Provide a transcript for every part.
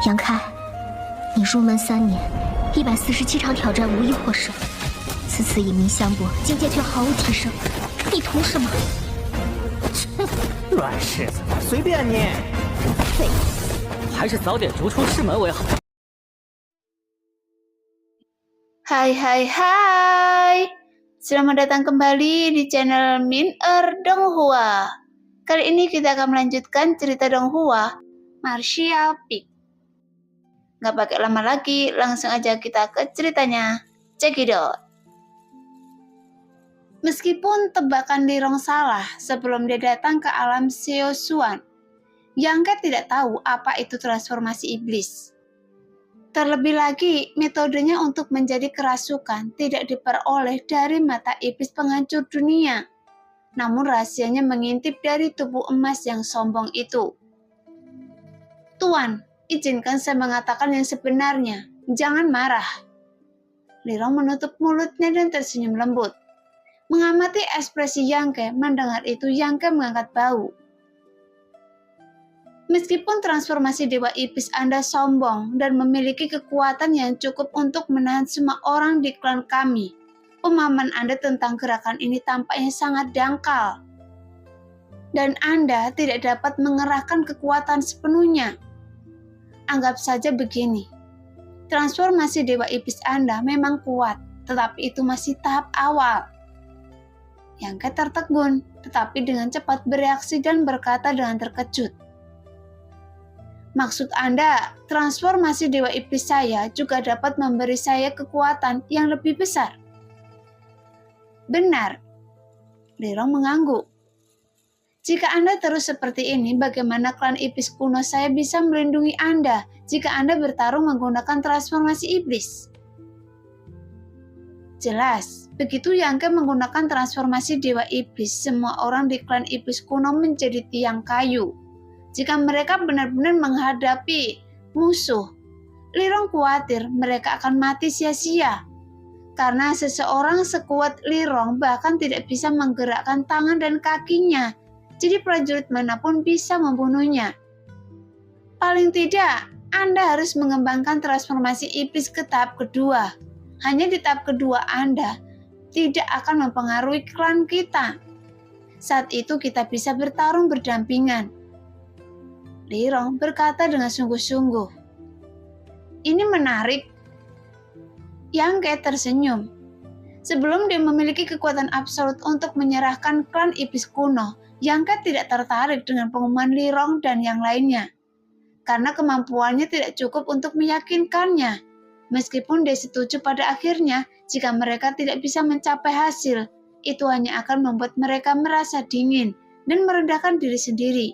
杨开，你入门3年，147场挑战无一获胜，此次以名相搏，境界却毫无提升，你图什么？乱柿子，随便你。废物，还是早点逐出师门为好。Hai, selamat datang kembali di channel Min Donghua. Kali ini kita akan melanjutkan cerita Donghua, Martial Peak. Gak pakai lama lagi, langsung aja kita ke ceritanya. Check it out. Meskipun tebakan Lirong salah sebelum dia datang ke alam Xiaoshuan, Yang Ke tidak tahu apa itu transformasi iblis. Terlebih lagi, metodenya untuk menjadi kerasukan tidak diperoleh dari mata iblis penghancur dunia. Namun rahasianya mengintip dari tubuh emas yang sombong itu. Tuan, izinkan saya mengatakan yang sebenarnya. Jangan marah. Lirong menutup mulutnya dan tersenyum lembut. Mengamati ekspresi Yang Ke, mendengar itu Yang Ke mengangkat bahu. Meskipun transformasi Dewa Iblis Anda sombong dan memiliki kekuatan yang cukup untuk menahan semua orang di klan kami, pemahaman Anda tentang gerakan ini tampaknya sangat dangkal. Dan Anda tidak dapat mengerahkan kekuatan sepenuhnya. Anggap saja begini, transformasi Dewa Iblis Anda memang kuat, tetapi itu masih tahap awal. Yang Ke tertegun, tetapi dengan cepat bereaksi dan berkata dengan terkejut. Maksud Anda, transformasi Dewa Iblis saya juga dapat memberi saya kekuatan yang lebih besar? Benar. Lirong mengangguk. Jika Anda terus seperti ini, bagaimana klan iblis kuno saya bisa melindungi Anda jika Anda bertarung menggunakan transformasi iblis? Jelas, begitu Yang Ke menggunakan transformasi Dewa Iblis, semua orang di klan iblis kuno menjadi tiang kayu. Jika mereka benar-benar menghadapi musuh, Lirong khawatir mereka akan mati sia-sia. Karena seseorang sekuat Lirong bahkan tidak bisa menggerakkan tangan dan kakinya, jadi prajurit manapun bisa membunuhnya. Paling tidak, Anda harus mengembangkan transformasi iblis ke tahap kedua. Hanya di tahap kedua Anda tidak akan mempengaruhi klan kita. Saat itu kita bisa bertarung berdampingan. Lirong berkata dengan sungguh-sungguh. Ini menarik. Yang Ke tersenyum. Sebelum dia memiliki kekuatan absolut untuk menyerahkan klan iblis kuno, Yang Ke tidak tertarik dengan pengumuman Lirong dan yang lainnya. Karena kemampuannya tidak cukup untuk meyakinkannya. Meskipun dia setuju pada akhirnya, jika mereka tidak bisa mencapai hasil, itu hanya akan membuat mereka merasa dingin dan merendahkan diri sendiri.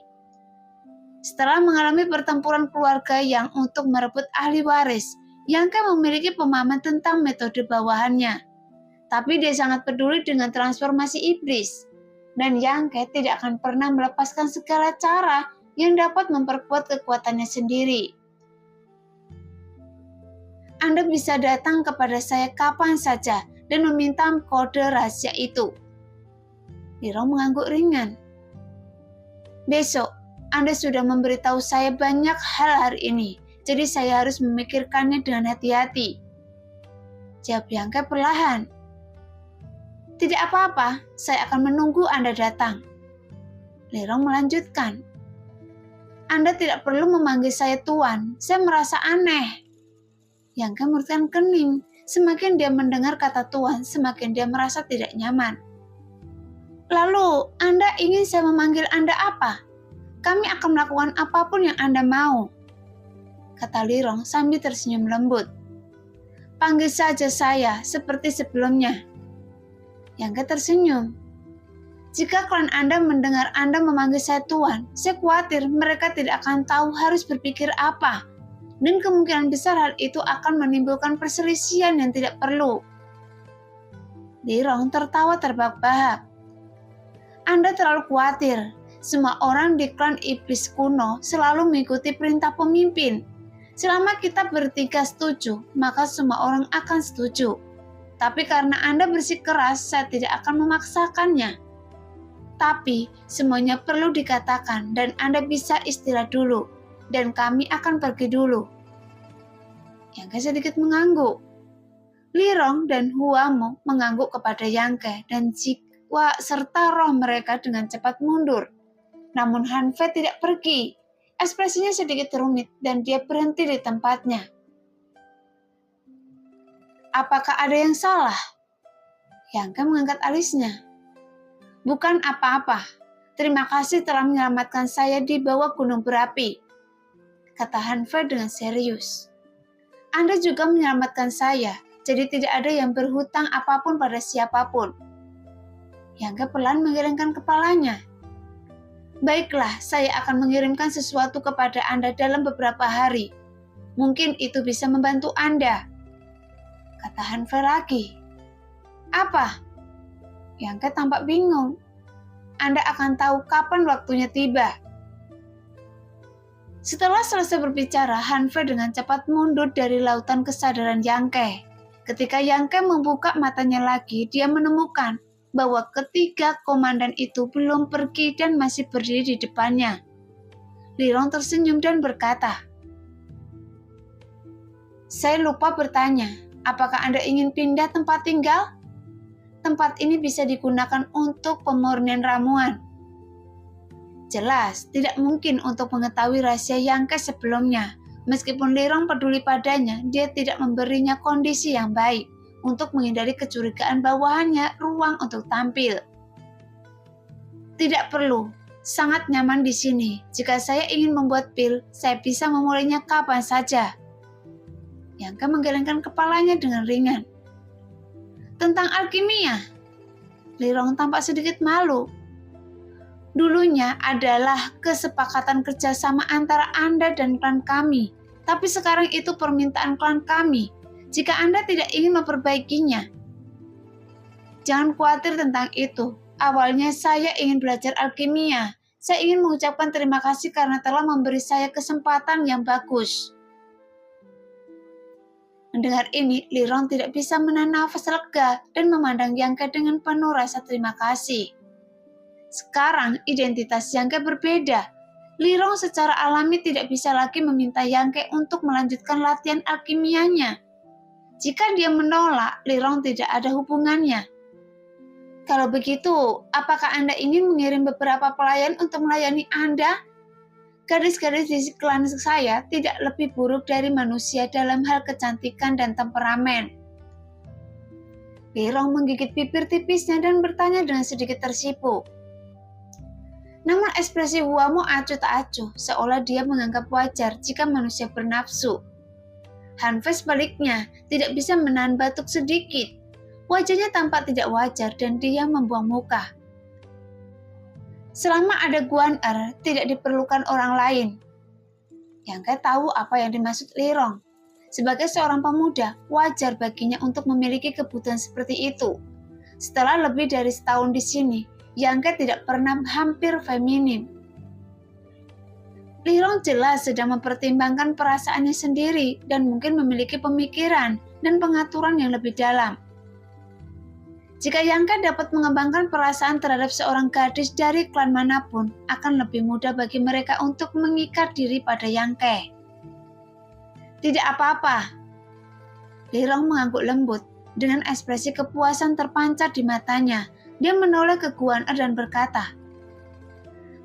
Setelah mengalami pertempuran keluarga yang untuk merebut ahli waris, Yang Ke memiliki pemahaman tentang metode bawahannya. Tapi dia sangat peduli dengan transformasi iblis. Dan Yang Ke tidak akan pernah melepaskan segala cara yang dapat memperkuat kekuatannya sendiri. Anda bisa datang kepada saya kapan saja dan meminta kode rahasia itu. Lirong mengangguk ringan. Besok, Anda sudah memberitahu saya banyak hal hari ini, jadi saya harus memikirkannya dengan hati-hati. Jawab Yang Ke perlahan. Tidak apa-apa, saya akan menunggu Anda datang. Lirong melanjutkan. Anda tidak perlu memanggil saya Tuan, saya merasa aneh. Yang Ke mengerutkan kening. Semakin dia mendengar kata Tuan, semakin dia merasa tidak nyaman. Lalu, Anda ingin saya memanggil Anda apa? Kami akan melakukan apapun yang Anda mau, kata Lirong sambil tersenyum lembut. Panggil saja saya seperti sebelumnya. Yang Ke tersenyum. Jika klan Anda mendengar Anda memanggil saya Tuan, saya khawatir mereka tidak akan tahu harus berpikir apa. Dan kemungkinan besar hal itu akan menimbulkan perselisihan yang tidak perlu. Lirong tertawa terbahak-bahak. Anda terlalu khawatir. Semua orang di klan iblis kuno selalu mengikuti perintah pemimpin. Selama kita bertiga setuju, maka semua orang akan setuju. Tapi karena Anda bersikeras, saya tidak akan memaksakannya. Tapi semuanya perlu dikatakan dan Anda bisa istirahat dulu. Dan kami akan pergi dulu. Yang Ke sedikit mengangguk. Lirong dan Huamo mengangguk kepada Yang Ke dan jiwa serta roh mereka dengan cepat mundur. Namun Han Fei tidak pergi. Ekspresinya sedikit rumit dan dia berhenti di tempatnya. Apakah ada yang salah? Yang Ke mengangkat alisnya. Bukan apa-apa. Terima kasih telah menyelamatkan saya di bawah gunung berapi, kata Han Fei dengan serius. Anda juga menyelamatkan saya, jadi tidak ada yang berhutang apapun pada siapapun. Yang Ke pelan menggelengkan kepalanya. Baiklah, saya akan mengirimkan sesuatu kepada Anda dalam beberapa hari. Mungkin itu bisa membantu Anda, kata Han Fei lagi. Apa? Yang Ke tampak bingung. Anda akan tahu kapan waktunya tiba. Setelah selesai berbicara, Han Fei dengan cepat mundur dari lautan kesadaran Yang Ke. Ketika Yang Ke membuka matanya lagi, dia menemukan bahwa ketiga komandan itu belum pergi dan masih berdiri di depannya. Lirong tersenyum dan berkata, "Saya lupa bertanya, apakah Anda ingin pindah tempat tinggal? Tempat ini bisa digunakan untuk pemurnian ramuan." Jelas, tidak mungkin untuk mengetahui rahasia Yang Ke sebelumnya. Meskipun Lirong peduli padanya, dia tidak memberinya kondisi yang baik untuk menghindari kecurigaan bawahannya ruang untuk tampil. Tidak perlu, sangat nyaman di sini. Jika saya ingin membuat pil, saya bisa memulainya kapan saja. Yang Ke menggelengkan kepalanya dengan ringan. Tentang alkimia, Lirong tampak sedikit malu. Dulunya adalah kesepakatan kerjasama antara Anda dan klan kami, tapi sekarang itu permintaan klan kami. Jika Anda tidak ingin memperbaikinya, jangan khawatir tentang itu. Awalnya saya ingin belajar alkimia. Saya ingin mengucapkan terima kasih karena telah memberi saya kesempatan yang bagus. Mendengar ini, Lirong tidak bisa menahan nafas lega dan memandang Yang Ke dengan penuh rasa terima kasih. Sekarang identitas Yang Ke berbeda. Lirong secara alami tidak bisa lagi meminta Yang Ke untuk melanjutkan latihan alkimianya. Jika dia menolak, Lirong tidak ada hubungannya. Kalau begitu, apakah Anda ingin mengirim beberapa pelayan untuk melayani Anda? Gadis-gadis di klan saya tidak lebih buruk dari manusia dalam hal kecantikan dan temperamen. Lirong menggigit bibir tipisnya dan bertanya dengan sedikit tersipu. Namun ekspresi Huamo acuh tak acuh, seolah dia menganggap wajar jika manusia bernafsu. Han Fei sebaliknya tidak bisa menahan batuk sedikit. Wajahnya tampak tidak wajar dan dia membuang muka. Selama ada Guan tidak diperlukan orang lain. Yang Ke tahu apa yang dimaksud Lirong. Sebagai seorang pemuda, wajar baginya untuk memiliki kebutuhan seperti itu. Setelah lebih dari setahun di sini, Yang Ke tidak pernah hampir feminim. Lirong jelas sedang mempertimbangkan perasaannya sendiri dan mungkin memiliki pemikiran dan pengaturan yang lebih dalam. Jika Yang Ke dapat mengembangkan perasaan terhadap seorang gadis dari klan manapun, akan lebih mudah bagi mereka untuk mengikat diri pada Yang Ke. Tidak apa-apa. Lirong mengangguk lembut, dengan ekspresi kepuasan terpancar di matanya. Dia menoleh ke Guan dan berkata,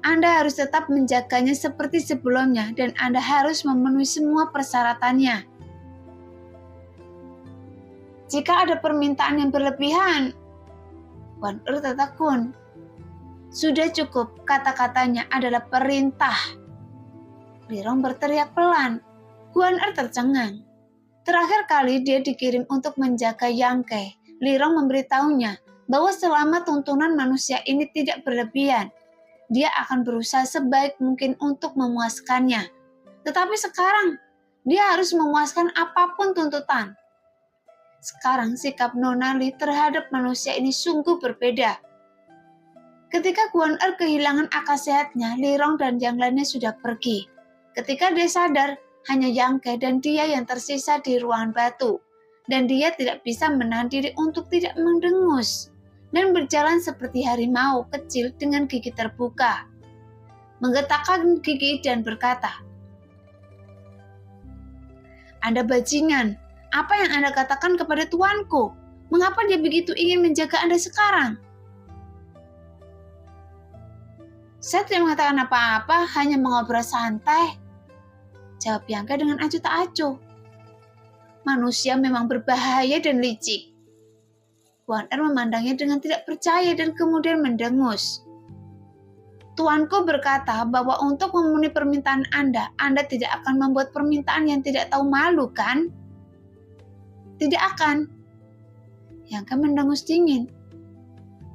Anda harus tetap menjaganya seperti sebelumnya dan Anda harus memenuhi semua persyaratannya. Jika ada permintaan yang berlebihan, Guan tertekun. Sudah cukup, kata-katanya adalah perintah. Lirong berteriak pelan. Guan tercengang. Terakhir kali dia dikirim untuk menjaga Yang Ke. Lirong memberitahunya bahwa selama tuntunan manusia ini tidak berlebihan, dia akan berusaha sebaik mungkin untuk memuaskannya. Tetapi sekarang, dia harus memuaskan apapun tuntutan. Sekarang sikap Nona Li terhadap manusia ini sungguh berbeda. Ketika Guan kehilangan akal sehatnya, Lirong dan yang lainnya sudah pergi. Ketika dia sadar, hanya Yang Ke dan dia yang tersisa di ruangan batu. Dan dia tidak bisa menahan diri untuk tidak mendengus. Dan berjalan seperti harimau kecil dengan gigi terbuka. Menggetakkan gigi dan berkata, Anda bajingan, apa yang Anda katakan kepada tuanku? Mengapa dia begitu ingin menjaga Anda sekarang? Saya tidak mengatakan apa-apa, hanya mengobrol santai. Jawab Bianca dengan acuh tak acuh. Manusia memang berbahaya dan licik. Guan Er memandangnya dengan tidak percaya dan kemudian mendengus. Tuanku berkata bahwa untuk memenuhi permintaan Anda tidak akan membuat permintaan yang tidak tahu malu, kan? Tidak akan. Bianca mendengus dingin.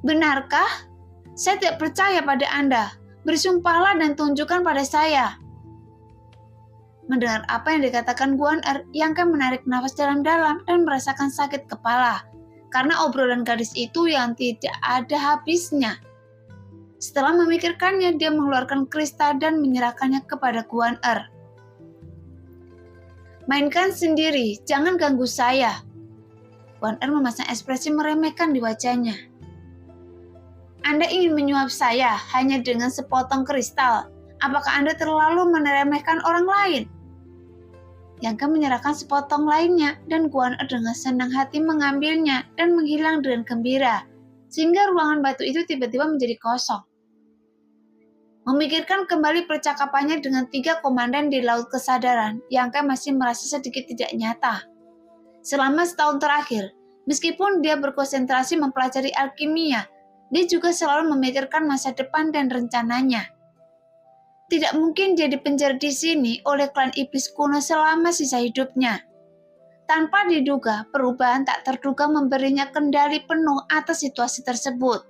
Benarkah? Saya tidak percaya pada Anda. Bersumpahlah dan tunjukkan pada saya. Mendengar apa yang dikatakan Guan Er, Bianca menarik nafas dalam-dalam dan merasakan sakit kepala karena obrolan gadis itu yang tidak ada habisnya. Setelah memikirkannya, dia mengeluarkan kristal dan menyerahkannya kepada Guan Er. Mainkan sendiri, jangan ganggu saya. Guan Er memasang ekspresi meremehkan di wajahnya. Anda ingin menyuap saya hanya dengan sepotong kristal. Apakah Anda terlalu meremehkan orang lain? Bianca menyerahkan sepotong lainnya dan Guan Er dengan senang hati mengambilnya dan menghilang dengan gembira, sehingga ruangan batu itu tiba-tiba menjadi kosong. Memikirkan kembali percakapannya dengan 3 komandan di Laut Kesadaran, Bianca masih merasa sedikit tidak nyata. Selama setahun terakhir, meskipun dia berkonsentrasi mempelajari alkimia, dia juga selalu memikirkan masa depan dan rencananya. Tidak mungkin dia dipenjara di sini oleh klan iblis kuno selama sisa hidupnya. Tanpa diduga, perubahan tak terduga memberinya kendali penuh atas situasi tersebut.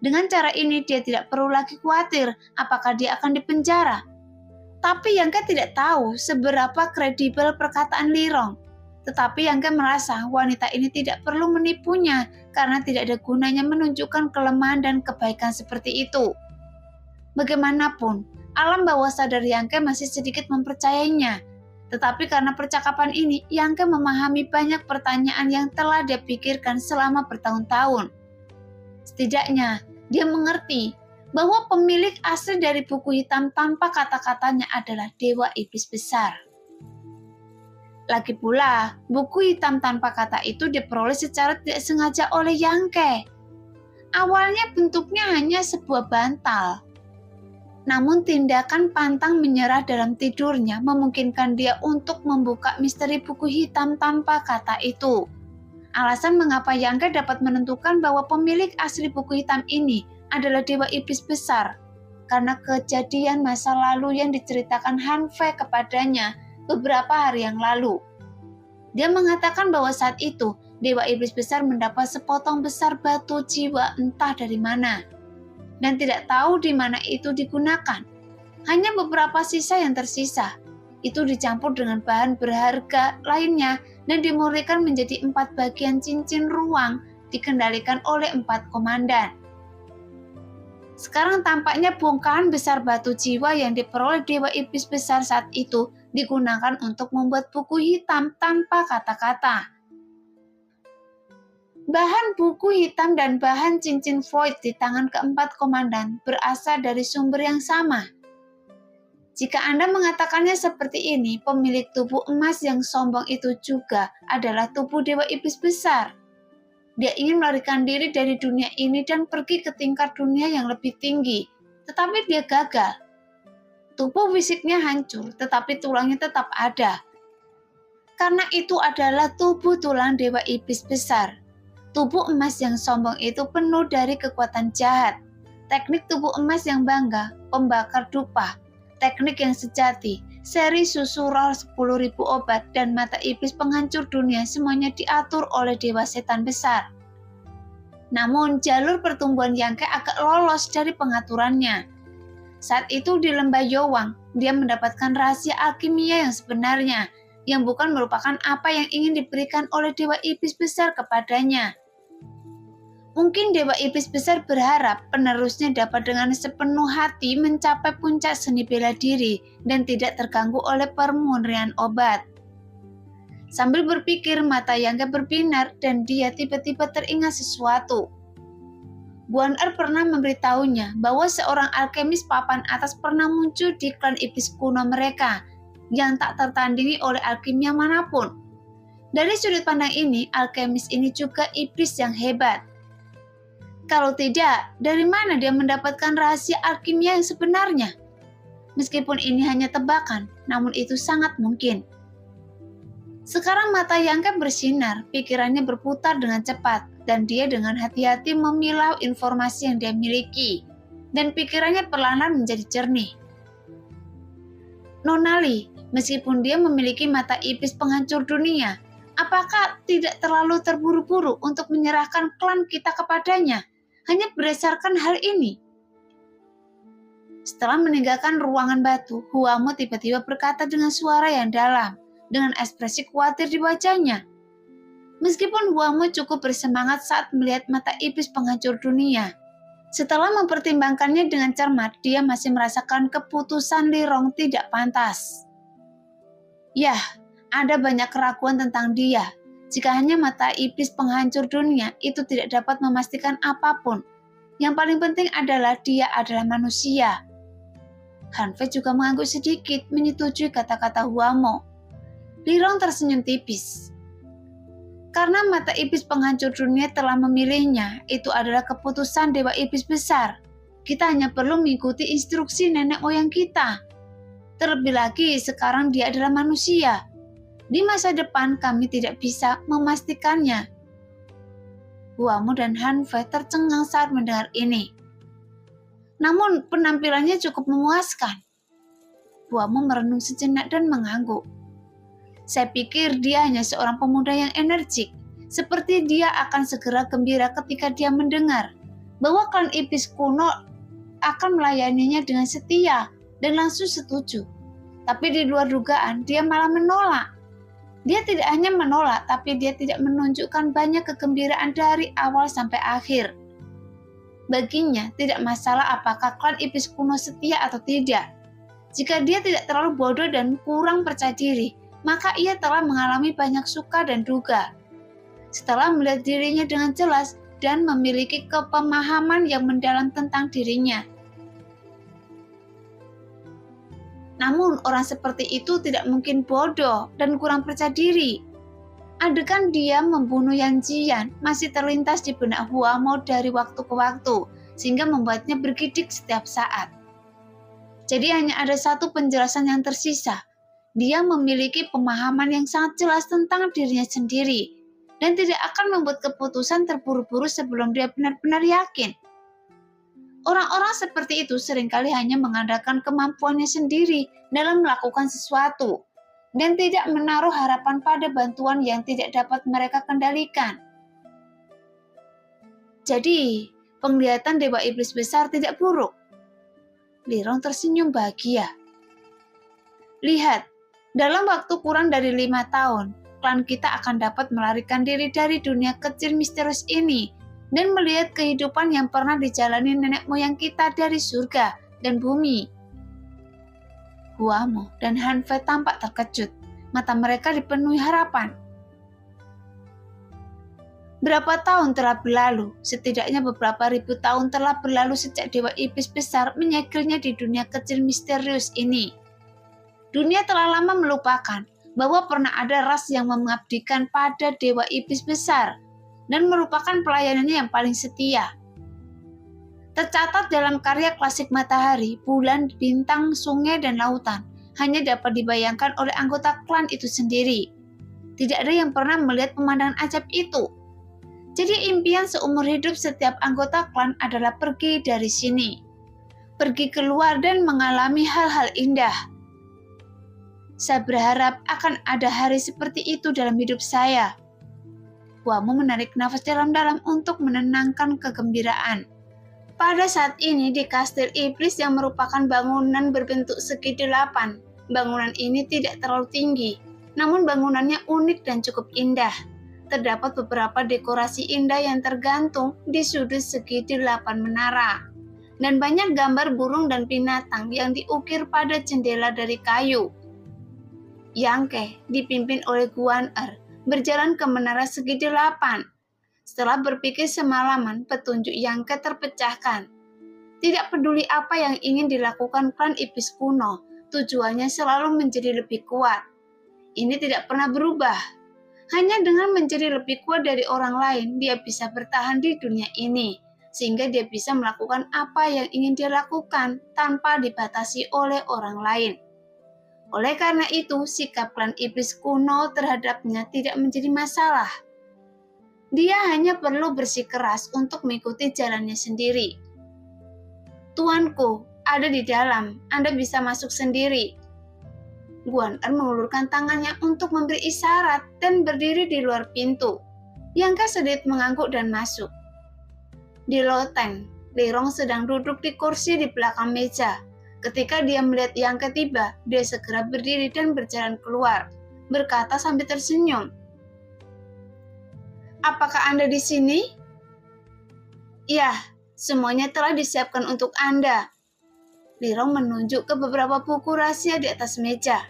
Dengan cara ini, dia tidak perlu lagi khawatir apakah dia akan dipenjara. Tapi Bianca tidak tahu seberapa kredibel perkataan Lirong. Tetapi Bianca merasa wanita ini tidak perlu menipunya karena tidak ada gunanya menunjukkan kelemahan dan kebaikan seperti itu. Bagaimanapun, alam bawah sadar Bianca masih sedikit mempercayainya. Tetapi karena percakapan ini, Bianca memahami banyak pertanyaan yang telah dia pikirkan selama bertahun-tahun. Setidaknya, dia mengerti bahwa pemilik asli dari buku hitam tanpa kata-katanya adalah Dewa Iblis Besar. Lagi pula, buku hitam tanpa kata itu diperoleh secara tidak sengaja oleh Bianca. Awalnya bentuknya hanya sebuah bantal. Namun tindakan pantang menyerah dalam tidurnya memungkinkan dia untuk membuka misteri buku hitam tanpa kata itu. Alasan mengapa Bianca dapat menentukan bahwa pemilik asli buku hitam ini adalah Dewa Iblis Besar karena kejadian masa lalu yang diceritakan Han Fei kepadanya beberapa hari yang lalu. Dia mengatakan bahwa saat itu Dewa Iblis Besar mendapat sepotong besar batu jiwa entah dari mana dan tidak tahu di mana itu digunakan. Hanya beberapa sisa yang tersisa. Itu dicampur dengan bahan berharga lainnya dan dimurnikan menjadi 4 bagian cincin ruang dikendalikan oleh 4 komandan. Sekarang tampaknya bongkahan besar batu jiwa yang diperoleh Dewa Iblis Besar saat itu digunakan untuk membuat buku hitam tanpa kata-kata. Bahan buku hitam dan bahan cincin void di tangan keempat komandan berasal dari sumber yang sama. Jika Anda mengatakannya seperti ini, pemilik tubuh emas yang sombong itu juga adalah tubuh Dewa Iblis Besar. Dia ingin melarikan diri dari dunia ini dan pergi ke tingkat dunia yang lebih tinggi, tetapi dia gagal. Tubuh fisiknya hancur, tetapi tulangnya tetap ada. Karena itu adalah tubuh tulang Dewa Iblis Besar. Tubuh emas yang sombong itu penuh dari kekuatan jahat. Teknik tubuh emas yang bangga, pembakar dupa. Teknik yang sejati, seri susu roh 10.000 obat, dan mata iblis penghancur dunia semuanya diatur oleh Dewa Setan Besar. Namun jalur pertumbuhan Bianca agak lolos dari pengaturannya. Saat itu di lembah Yowang, dia mendapatkan rahasia alkimia yang sebenarnya, yang bukan merupakan apa yang ingin diberikan oleh Dewa Iblis Besar kepadanya. Mungkin Dewa Iblis Besar berharap penerusnya dapat dengan sepenuh hati mencapai puncak seni bela diri dan tidak terganggu oleh permurnian obat. Sambil berpikir, mata Bianca berbinar dan dia tiba-tiba teringat sesuatu. Guan Er pernah memberitahunya bahwa seorang alkemis papan atas pernah muncul di klan iblis kuno mereka yang tak tertandingi oleh alkimia manapun. Dari sudut pandang ini, alkemis ini juga iblis yang hebat. Kalau tidak, dari mana dia mendapatkan rahasia alkimia yang sebenarnya? Meskipun ini hanya tebakan, namun itu sangat mungkin. Sekarang mata Yangke bersinar, pikirannya berputar dengan cepat, dan dia dengan hati-hati memilah informasi yang dia miliki, dan pikirannya perlahan menjadi jernih. Nonali, meskipun dia memiliki mata iblis penghancur dunia, apakah tidak terlalu terburu-buru untuk menyerahkan klan kita kepadanya, hanya berdasarkan hal ini? Setelah meninggalkan ruangan batu, Huamo tiba-tiba berkata dengan suara yang dalam, dengan ekspresi khawatir di wajahnya. Meskipun Huamo cukup bersemangat saat melihat mata iblis penghancur dunia, setelah mempertimbangkannya dengan cermat, dia masih merasakan keputusan Li Rong tidak pantas. Yah, ada banyak keraguan tentang dia. Jika hanya mata iblis penghancur dunia, itu tidak dapat memastikan apapun. Yang paling penting adalah dia adalah manusia. Han Fei juga mengangguk sedikit, menyetujui kata-kata Huamo. Li Rong tersenyum tipis. Karena mata iblis penghancur dunia telah memilihnya, itu adalah keputusan Dewa Iblis Besar. Kita hanya perlu mengikuti instruksi nenek moyang kita. Terlebih lagi, sekarang dia adalah manusia. Di masa depan kami tidak bisa memastikannya. Huamo dan Han Fei tercengang saat mendengar ini. Namun penampilannya cukup memuaskan. Huamo merenung sejenak dan mengangguk. Saya pikir dia hanya seorang pemuda yang energik. Seperti dia akan segera gembira ketika dia mendengar bahwa klan iblis kuno akan melayaninya dengan setia dan langsung setuju. Tapi di luar dugaan, dia malah menolak. Dia tidak hanya menolak, tapi dia tidak menunjukkan banyak kegembiraan dari awal sampai akhir. Baginya, tidak masalah apakah klan iblis kuno setia atau tidak. Jika dia tidak terlalu bodoh dan kurang percaya diri, maka ia telah mengalami banyak suka dan duka. Setelah melihat dirinya dengan jelas dan memiliki kepemahaman yang mendalam tentang dirinya. Namun orang seperti itu tidak mungkin bodoh dan kurang percaya diri. Adegan dia membunuh Yan Jian masih terlintas di benak Huamo dari waktu ke waktu, sehingga membuatnya bergidik setiap saat. Jadi hanya ada satu penjelasan yang tersisa. Dia memiliki pemahaman yang sangat jelas tentang dirinya sendiri, dan tidak akan membuat keputusan terburu-buru sebelum dia benar-benar yakin. Orang-orang seperti itu seringkali hanya mengandalkan kemampuannya sendiri dalam melakukan sesuatu, dan tidak menaruh harapan pada bantuan yang tidak dapat mereka kendalikan. Jadi, penglihatan Dewa Iblis Besar tidak buruk. Li Rong tersenyum bahagia. Lihat, dalam waktu kurang dari 5 tahun, klan kita akan dapat melarikan diri dari dunia kecil misterius ini dan melihat kehidupan yang pernah dijalani nenek moyang kita dari surga dan bumi. Huamo dan Han Fei tampak terkejut. Mata mereka dipenuhi harapan. Berapa tahun telah berlalu? Setidaknya beberapa ribu tahun telah berlalu sejak Dewa Iblis Besar menyegelnya di dunia kecil misterius ini. Dunia telah lama melupakan bahwa pernah ada ras yang mengabdikan pada Dewa Iblis Besar dan merupakan pelayanannya yang paling setia. Tercatat dalam karya klasik matahari, bulan, bintang, sungai, dan lautan hanya dapat dibayangkan oleh anggota klan itu sendiri. Tidak ada yang pernah melihat pemandangan ajaib itu. Jadi impian seumur hidup setiap anggota klan adalah pergi dari sini. Pergi keluar dan mengalami hal-hal indah. Saya berharap akan ada hari seperti itu dalam hidup saya. Huamo menarik nafas dalam-dalam untuk menenangkan kegembiraan. Pada saat ini di Kastil Iblis yang merupakan bangunan berbentuk segi 8, bangunan ini tidak terlalu tinggi, namun bangunannya unik dan cukup indah. Terdapat beberapa dekorasi indah yang tergantung di sudut segi 8 menara, dan banyak gambar burung dan binatang yang diukir pada jendela dari kayu. Yangke dipimpin oleh Guan Er berjalan ke menara segi 8. Setelah berpikir semalaman, petunjuk Yangke terpecahkan. Tidak peduli apa yang ingin dilakukan klan iblis kuno, tujuannya selalu menjadi lebih kuat. Ini tidak pernah berubah. Hanya dengan menjadi lebih kuat dari orang lain, dia bisa bertahan di dunia ini, sehingga dia bisa melakukan apa yang ingin dia lakukan tanpa dibatasi oleh orang lain. Oleh karena itu, sikap klan iblis kuno terhadapnya tidak menjadi masalah. Dia hanya perlu bersikeras untuk mengikuti jalannya sendiri. Tuanku, ada di dalam, Anda bisa masuk sendiri. Guan Er mengulurkan tangannya untuk memberi isyarat dan berdiri di luar pintu. Yang Ke sedikit mengangguk dan masuk. Di loteng, Li Rong sedang duduk di kursi di belakang meja. Ketika dia melihat Yang Ke tiba, dia segera berdiri dan berjalan keluar, berkata sambil tersenyum. Apakah Anda di sini? Ya, semuanya telah disiapkan untuk Anda. Li Rong menunjuk ke beberapa buku rahasia di atas meja.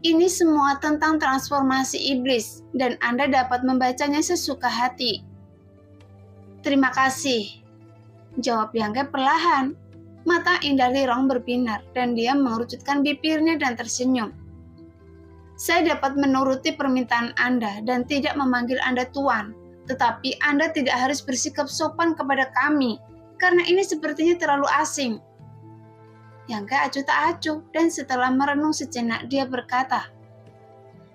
Ini semua tentang transformasi iblis, dan Anda dapat membacanya sesuka hati. Terima kasih, jawab Yang Ke perlahan. Mata indah Li Rong berbinar dan dia mengerucutkan bibirnya dan tersenyum. Saya dapat menuruti permintaan Anda dan tidak memanggil Anda Tuan, tetapi Anda tidak harus bersikap sopan kepada kami, karena ini sepertinya terlalu asing. Yang Ke acuh tak acuh dan setelah merenung sejenak dia berkata,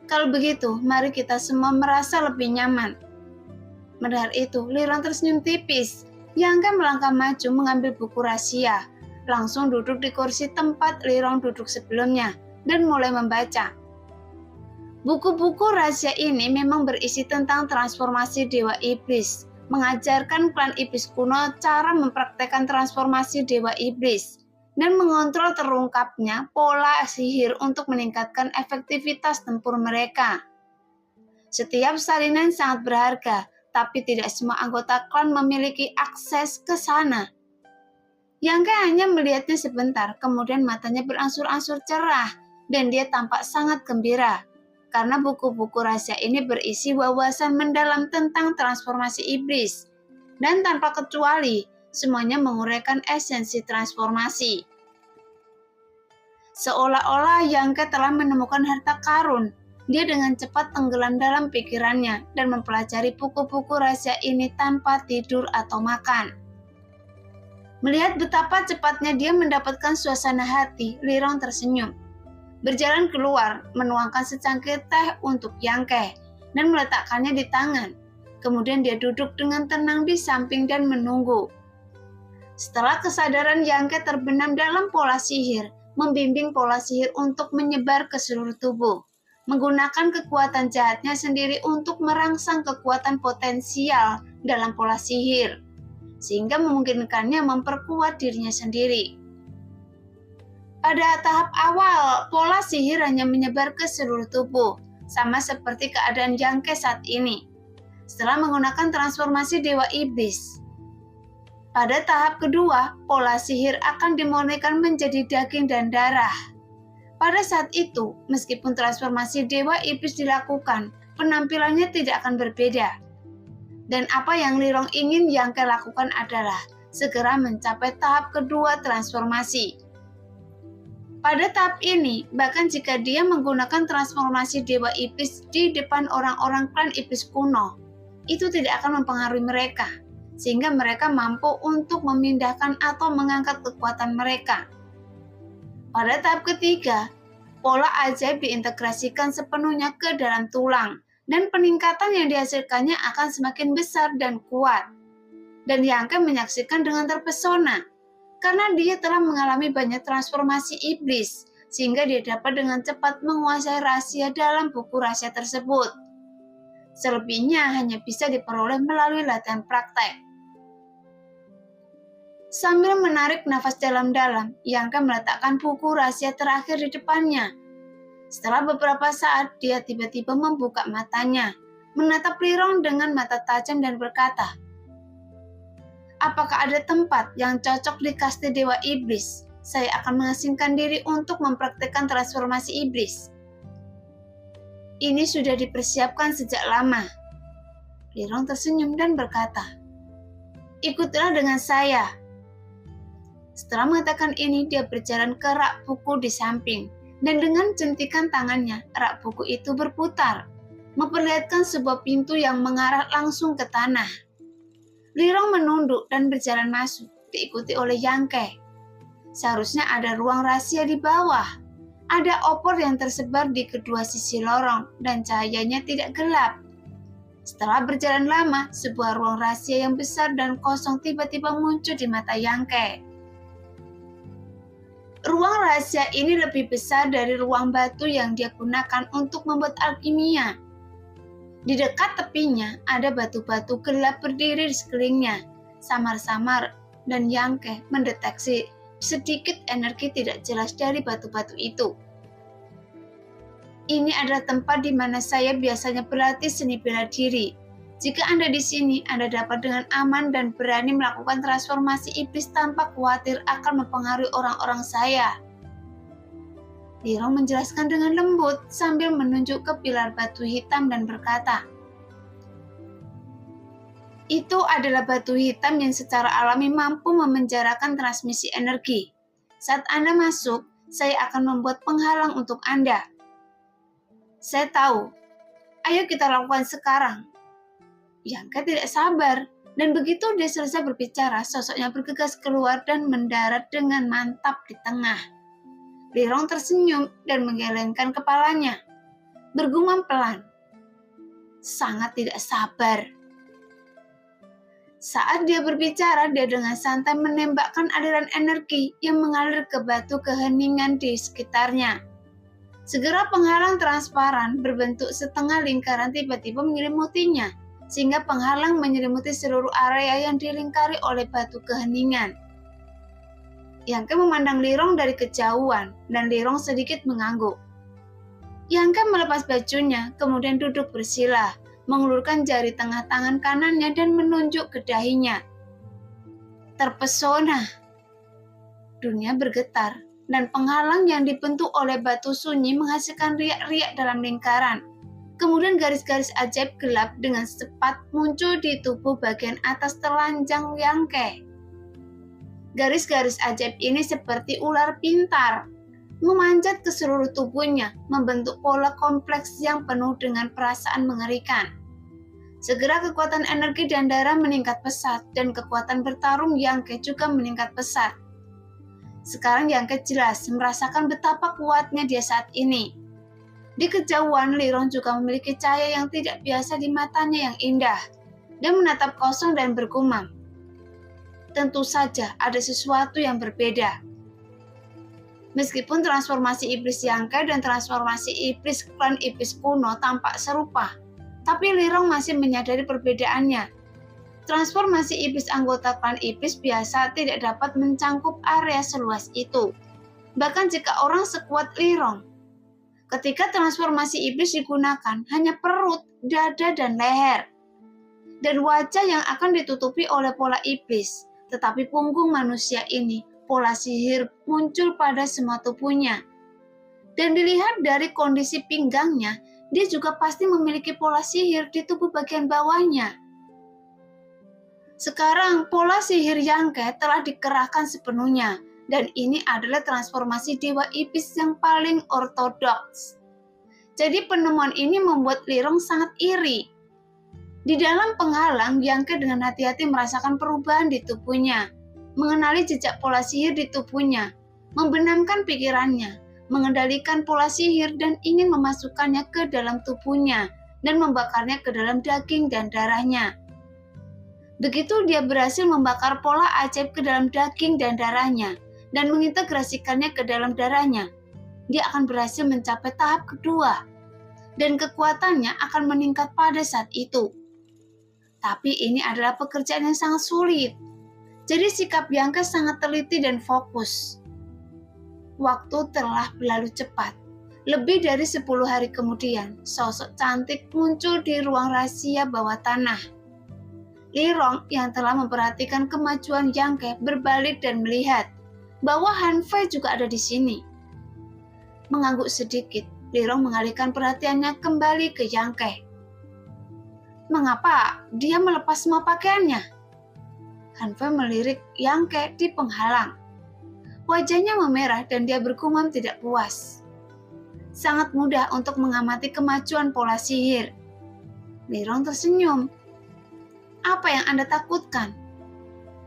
kalau begitu, mari kita semua merasa lebih nyaman. Mendengar itu, Li Rong tersenyum tipis. Yang Ke melangkah maju mengambil buku rahasia, langsung duduk di kursi tempat Li Rong duduk sebelumnya, dan mulai membaca. Buku-buku rahasia ini memang berisi tentang transformasi dewa iblis, mengajarkan klan iblis kuno cara mempraktekkan transformasi dewa iblis, dan mengontrol terungkapnya pola sihir untuk meningkatkan efektivitas tempur mereka. Setiap salinan sangat berharga, tapi tidak semua anggota klan memiliki akses ke sana. Yang Ke hanya melihatnya sebentar, kemudian matanya berangsur-angsur cerah, dan dia tampak sangat gembira. Karena buku-buku rahasia ini berisi wawasan mendalam tentang transformasi iblis, dan tanpa kecuali, semuanya menguraikan esensi transformasi. Seolah-olah Yang Ke telah menemukan harta karun, dia dengan cepat tenggelam dalam pikirannya dan mempelajari buku-buku rahasia ini tanpa tidur atau makan. Melihat betapa cepatnya dia mendapatkan suasana hati, Li Rong tersenyum. Berjalan keluar, menuangkan secangkir teh untuk Yang Ke dan meletakkannya di tangan. Kemudian dia duduk dengan tenang di samping dan menunggu. Setelah kesadaran Yang Ke terbenam dalam pola sihir, membimbing pola sihir untuk menyebar ke seluruh tubuh, menggunakan kekuatan jahatnya sendiri untuk merangsang kekuatan potensial dalam pola sihir, sehingga memungkinkannya memperkuat dirinya sendiri. Pada tahap awal, pola sihir hanya menyebar ke seluruh tubuh, sama seperti keadaan Yang Ke saat ini, setelah menggunakan transformasi dewa iblis. Pada tahap kedua, pola sihir akan dimurnikan menjadi daging dan darah. Pada saat itu, meskipun transformasi dewa iblis dilakukan, penampilannya tidak akan berbeda. Dan apa yang Li Rong ingin Yang Ke lakukan adalah segera mencapai tahap kedua transformasi. Pada tahap ini, bahkan jika dia menggunakan transformasi dewa iblis di depan orang-orang klan iblis kuno, itu tidak akan mempengaruhi mereka, sehingga mereka mampu untuk memindahkan atau mengangkat kekuatan mereka. Pada tahap ketiga, pola ajaib diintegrasikan sepenuhnya ke dalam tulang, dan peningkatan yang dihasilkannya akan semakin besar dan kuat. Dan Yang Ke menyaksikan dengan terpesona, karena dia telah mengalami banyak transformasi iblis, sehingga dia dapat dengan cepat menguasai rahasia dalam buku rahasia tersebut. Selebihnya hanya bisa diperoleh melalui latihan praktek. Sambil menarik nafas dalam-dalam, Yang Ke meletakkan buku rahasia terakhir di depannya. Setelah beberapa saat, dia tiba-tiba membuka matanya, menatap Li Rong dengan mata tajam dan berkata, apakah ada tempat yang cocok di kasta dewa iblis? Saya akan mengasingkan diri untuk mempraktikkan transformasi iblis. Ini sudah dipersiapkan sejak lama. Li Rong tersenyum dan berkata, ikutlah dengan saya. Setelah mengatakan ini, dia berjalan ke rak buku di samping, dan dengan jentikan tangannya, rak buku itu berputar, memperlihatkan sebuah pintu yang mengarah langsung ke tanah. Lirong menunduk dan berjalan masuk, diikuti oleh Yang Ke. Seharusnya ada ruang rahasia di bawah. Ada opor yang tersebar di kedua sisi lorong, dan cahayanya tidak gelap. Setelah berjalan lama, sebuah ruang rahasia yang besar dan kosong tiba-tiba muncul di mata Yang Ke. Ruang rahasia ini lebih besar dari ruang batu yang dia gunakan untuk membuat alkimia. Di dekat tepinya ada batu-batu gelap berdiri di sekelilingnya, samar-samar, dan Yang Ke mendeteksi sedikit energi tidak jelas dari batu-batu itu. Ini adalah tempat di mana saya biasanya berlatih seni bela diri. Jika Anda di sini, Anda dapat dengan aman dan berani melakukan transformasi iblis tanpa khawatir akan mempengaruhi orang-orang saya. Lirong menjelaskan dengan lembut sambil menunjuk ke pilar batu hitam dan berkata, "Itu adalah batu hitam yang secara alami mampu memenjarakan transmisi energi. Saat Anda masuk, saya akan membuat penghalang untuk Anda." "Saya tahu. Ayo kita lakukan sekarang." Yang Ke tidak sabar, dan begitu dia selesai berbicara, sosoknya bergegas keluar dan mendarat dengan mantap di tengah. Lirong tersenyum dan menggelengkan kepalanya, bergumam pelan, "Sangat tidak sabar." Saat dia berbicara, dia dengan santai menembakkan aliran energi yang mengalir ke batu keheningan di sekitarnya. Segera penghalang transparan berbentuk setengah lingkaran tiba-tiba menyelimutinya, sehingga penghalang menyelimuti seluruh area yang dilingkari oleh batu keheningan. Yang Ke memandang Lirong dari kejauhan, dan Lirong sedikit mengangguk. Yang Ke melepas bajunya, kemudian duduk bersila, mengulurkan jari tengah tangan kanannya dan menunjuk ke dahinya. Terpesona. Dunia bergetar, dan penghalang yang dibentuk oleh batu sunyi menghasilkan riak-riak dalam lingkaran. Kemudian garis-garis ajaib gelap dengan cepat muncul di tubuh bagian atas telanjang Yang Ke. Garis-garis ajaib ini seperti ular pintar, memanjat ke seluruh tubuhnya, membentuk pola kompleks yang penuh dengan perasaan mengerikan. Segera kekuatan energi dan darah meningkat pesat, dan kekuatan bertarung Yang Ke juga meningkat pesat. Sekarang Yang Ke jelas merasakan betapa kuatnya dia saat ini. Di kejauhan, Lirong juga memiliki cahaya yang tidak biasa di matanya yang indah. Dia menatap kosong dan bergumam, "Tentu saja ada sesuatu yang berbeda." Meskipun transformasi iblis Yang Ke dan transformasi iblis klan iblis kuno tampak serupa, tapi Lirong masih menyadari perbedaannya. Transformasi iblis anggota klan iblis biasa tidak dapat mencangkup area seluas itu, bahkan jika orang sekuat Lirong. Ketika transformasi iblis digunakan, hanya perut, dada, dan leher, dan wajah yang akan ditutupi oleh pola iblis. Tetapi punggung manusia ini, pola sihir muncul pada semua tubuhnya. Dan dilihat dari kondisi pinggangnya, dia juga pasti memiliki pola sihir di tubuh bagian bawahnya. Sekarang, pola sihir Yang Ke telah dikerahkan sepenuhnya, dan ini adalah transformasi dewa iblis yang paling ortodoks. Jadi penemuan ini membuat Lirong sangat iri. Di dalam penghalang, Yang Ke dengan hati-hati merasakan perubahan di tubuhnya, mengenali jejak pola sihir di tubuhnya, membenamkan pikirannya, mengendalikan pola sihir dan ingin memasukkannya ke dalam tubuhnya dan membakarnya ke dalam daging dan darahnya. Begitu dia berhasil membakar pola ajaib ke dalam daging dan darahnya dan mengintegrasikannya ke dalam darahnya, dia akan berhasil mencapai tahap kedua, dan kekuatannya akan meningkat pada saat itu. Tapi ini adalah pekerjaan yang sangat sulit. Jadi sikap Yang Ke sangat teliti dan fokus. Waktu telah berlalu cepat. Lebih dari 10 hari kemudian, sosok cantik muncul di ruang rahasia bawah tanah. Lirong yang telah memperhatikan kemajuan Yang Ke berbalik dan melihat bahwa Han Fei juga ada di sini. Mengangguk sedikit, Lirong mengalihkan perhatiannya kembali ke Yang Ke. Mengapa dia melepas semua pakaiannya? Han Fei melirik Yang Ke di penghalang. Wajahnya memerah dan dia bergumam tidak puas. Sangat mudah untuk mengamati kemajuan pola sihir. Lirong tersenyum. Apa yang Anda takutkan?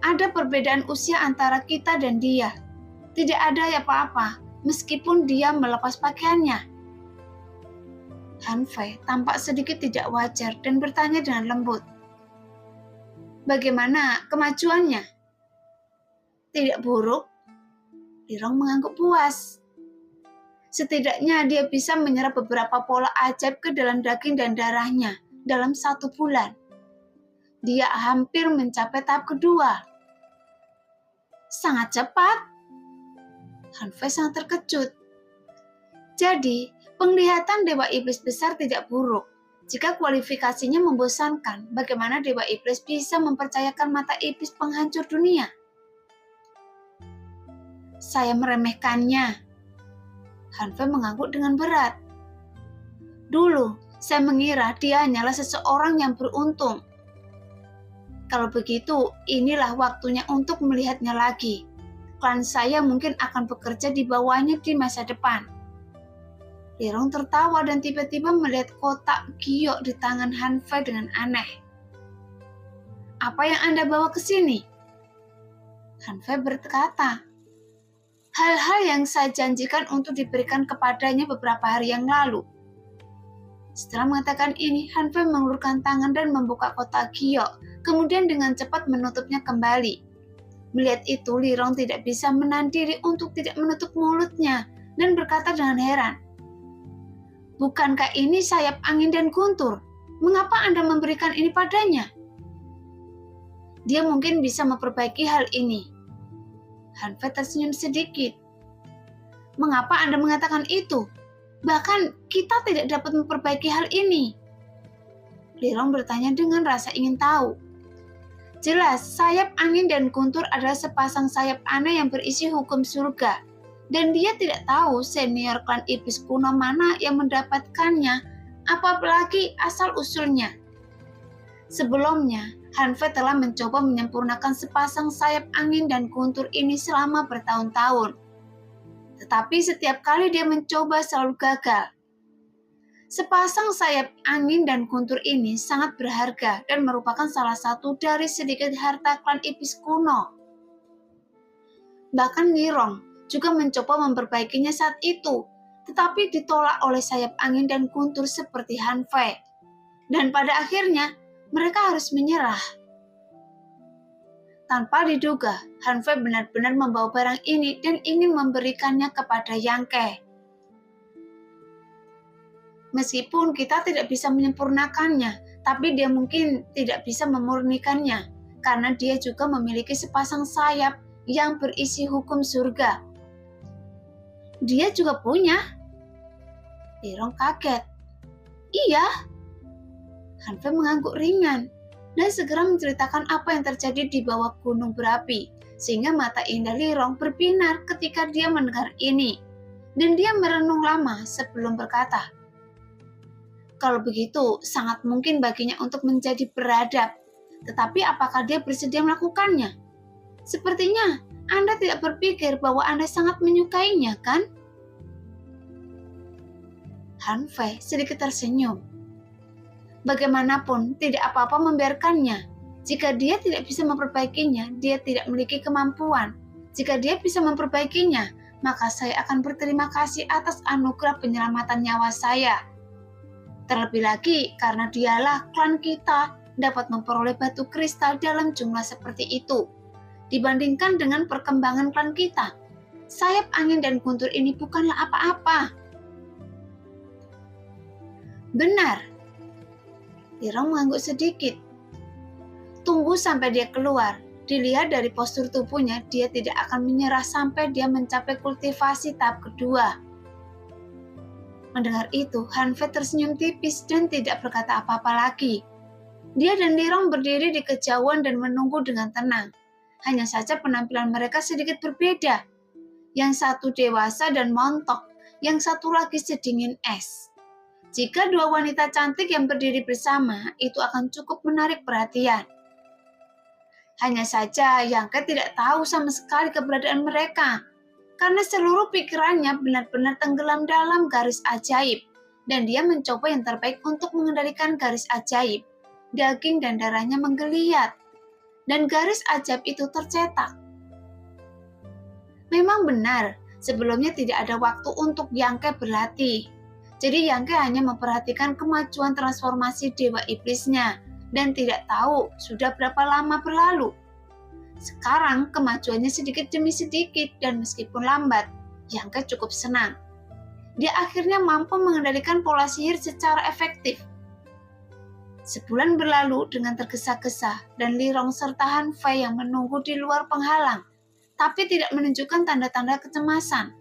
Ada perbedaan usia antara kita dan dia. Tidak ada apa-apa, meskipun dia melepas pakaiannya. Han Fei tampak sedikit tidak wajar dan bertanya dengan lembut. Bagaimana kemajuannya? Tidak buruk. Lirong mengangguk puas. Setidaknya dia bisa menyerap beberapa pola ajaib ke dalam daging dan darahnya dalam 1 bulan. Dia hampir mencapai tahap kedua. Sangat cepat. Han Fei sangat terkejut. Jadi, penglihatan Dewa Iblis besar tidak buruk. Jika kualifikasinya membosankan, bagaimana Dewa Iblis bisa mempercayakan mata iblis penghancur dunia? Saya meremehkannya. Han Fei mengangguk dengan berat. Dulu, saya mengira dia hanyalah seseorang yang beruntung. Kalau begitu, inilah waktunya untuk melihatnya lagi. Klan saya mungkin akan bekerja di bawahnya di masa depan. Lirong tertawa dan tiba-tiba melihat kotak giok di tangan Han Fei dengan aneh. Apa yang Anda bawa ke sini? Han Fei berkata, hal-hal yang saya janjikan untuk diberikan kepadanya beberapa hari yang lalu. Setelah mengatakan ini, Han Fei mengulurkan tangan dan membuka kotak giok, kemudian dengan cepat menutupnya kembali. Melihat itu, Lirong tidak bisa menahan diri untuk tidak menutup mulutnya dan berkata dengan heran, bukankah ini sayap angin dan guntur? Mengapa Anda memberikan ini padanya? Dia mungkin bisa memperbaiki hal ini. Han Fei tersenyum sedikit. Mengapa Anda mengatakan itu? Bahkan kita tidak dapat memperbaiki hal ini. Lirong bertanya dengan rasa ingin tahu. Jelas, sayap angin dan guntur adalah sepasang sayap aneh yang berisi hukum surga. Dan dia tidak tahu senior klan iblis kuno mana yang mendapatkannya, apalagi asal-usulnya. Sebelumnya, Han Fei telah mencoba menyempurnakan sepasang sayap angin dan guntur ini selama bertahun-tahun. Tetapi setiap kali dia mencoba selalu gagal. Sepasang sayap angin dan guntur ini sangat berharga dan merupakan salah satu dari sedikit harta klan iblis kuno. Bahkan Lirong juga mencoba memperbaikinya saat itu, tetapi ditolak oleh sayap angin dan guntur seperti Han Fei. Dan pada akhirnya, mereka harus menyerah. Tanpa diduga, Han Fei benar-benar membawa barang ini dan ingin memberikannya kepada Yang Ke. Meskipun kita tidak bisa menyempurnakannya, tapi dia mungkin tidak bisa memurnikannya, karena dia juga memiliki sepasang sayap yang berisi hukum surga. Dia juga punya. Lirong kaget. Iya. Han Fei mengangguk ringan dan segera menceritakan apa yang terjadi di bawah gunung berapi, sehingga mata indah Lirong berbinar ketika dia mendengar ini, dan dia merenung lama sebelum berkata, kalau begitu sangat mungkin baginya untuk menjadi beradab, tetapi apakah dia bersedia melakukannya? Sepertinya Anda tidak berpikir bahwa Anda sangat menyukainya, kan? Han Fei sedikit tersenyum. Bagaimanapun, tidak apa-apa membiarkannya. Jika dia tidak bisa memperbaikinya, dia tidak memiliki kemampuan. Jika dia bisa memperbaikinya, maka saya akan berterima kasih atas anugerah penyelamatan nyawa saya. Terlebih lagi, karena dialah klan kita dapat memperoleh batu kristal dalam jumlah seperti itu. Dibandingkan dengan perkembangan klan kita, sayap angin dan guntur ini bukanlah apa-apa. Benar. Lirong mengangguk sedikit. Tunggu sampai dia keluar. Dilihat dari postur tubuhnya, dia tidak akan menyerah sampai dia mencapai kultivasi tahap kedua. Mendengar itu, Han Fei tersenyum tipis dan tidak berkata apa-apa lagi. Dia dan Lirong berdiri di kejauhan dan menunggu dengan tenang. Hanya saja penampilan mereka sedikit berbeda. Yang satu dewasa dan montok, yang satu lagi sedingin es. Jika dua wanita cantik yang berdiri bersama, itu akan cukup menarik perhatian. Hanya saja Yang Ke tidak tahu sama sekali keberadaan mereka. karena seluruh pikirannya benar-benar tenggelam dalam garis ajaib, dan dia mencoba yang terbaik untuk mengendalikan garis ajaib. Daging dan darahnya menggeliat, dan garis ajaib itu tercetak. Memang benar, sebelumnya tidak ada waktu untuk Yangke berlatih. Jadi Yangke hanya memperhatikan kemajuan transformasi dewa iblisnya dan tidak tahu sudah berapa lama berlalu. Sekarang kemajuannya sedikit demi sedikit dan meskipun lambat, Yangke cukup senang. Dia akhirnya mampu mengendalikan pola sihir secara efektif. Sebulan berlalu dengan tergesa-gesa dan Lirong serta Han Fei yang menunggu di luar penghalang, tapi tidak menunjukkan tanda-tanda kecemasan.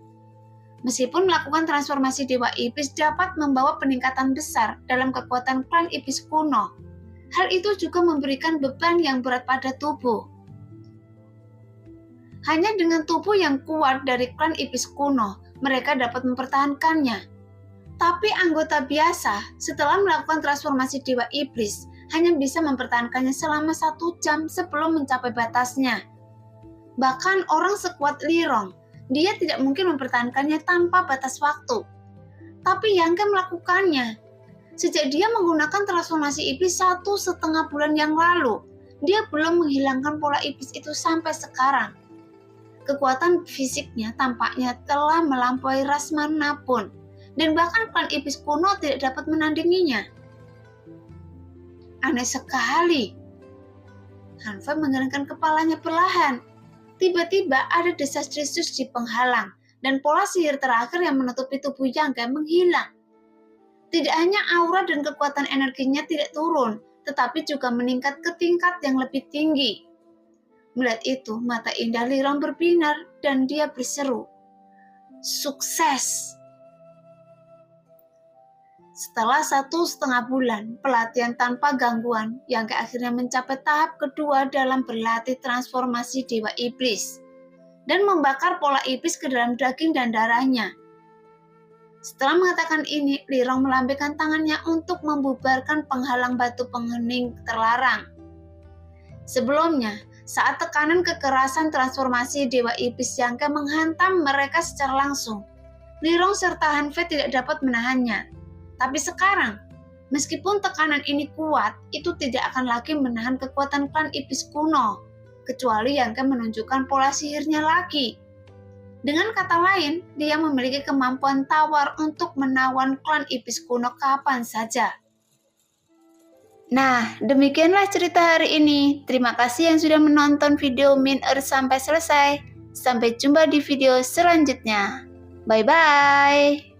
Meskipun melakukan transformasi dewa iblis dapat membawa peningkatan besar dalam kekuatan klan iblis kuno, hal itu juga memberikan beban yang berat pada tubuh. Hanya dengan tubuh yang kuat dari klan iblis kuno, mereka dapat mempertahankannya. Tapi anggota biasa setelah melakukan transformasi dewa iblis hanya bisa mempertahankannya selama 1 jam sebelum mencapai batasnya. Bahkan orang sekuat Lirong, dia tidak mungkin mempertahankannya tanpa batas waktu. Tapi Yangke melakukannya. Sejak dia menggunakan transformasi iblis 1,5 bulan yang lalu, dia belum menghilangkan pola iblis itu sampai sekarang. Kekuatan fisiknya tampaknya telah melampaui ras manapun, dan bahkan klan iblis kuno tidak dapat menandinginya. Aneh sekali. Han Fei menggelengkan kepalanya perlahan. Tiba-tiba ada desas-desus di penghalang, dan pola sihir terakhir yang menutupi tubuh Yangke menghilang. Tidak hanya aura dan kekuatan energinya tidak turun, tetapi juga meningkat ke tingkat yang lebih tinggi. Melihat itu, mata indah Lirong berbinar dan dia berseru, "Sukses!" Setelah 1,5 bulan pelatihan tanpa gangguan, Yangke akhirnya mencapai tahap kedua dalam berlatih transformasi dewa iblis dan membakar pola iblis ke dalam daging dan darahnya. Setelah mengatakan ini, Lirong melambaikan tangannya untuk membubarkan penghalang batu penghening terlarang. Sebelumnya, saat tekanan kekerasan transformasi dewa iblis Yangke menghantam mereka secara langsung, Lirong serta Han Fei tidak dapat menahannya. Tapi sekarang, meskipun tekanan ini kuat, itu tidak akan lagi menahan kekuatan klan iblis kuno, kecuali Yangke menunjukkan pola sihirnya lagi. Dengan kata lain, dia memiliki kemampuan tawar untuk menawan klan iblis kuno kapan saja. Nah, demikianlah cerita hari ini. Terima kasih yang sudah menonton video Min Earth sampai selesai. Sampai jumpa di video selanjutnya. Bye-bye.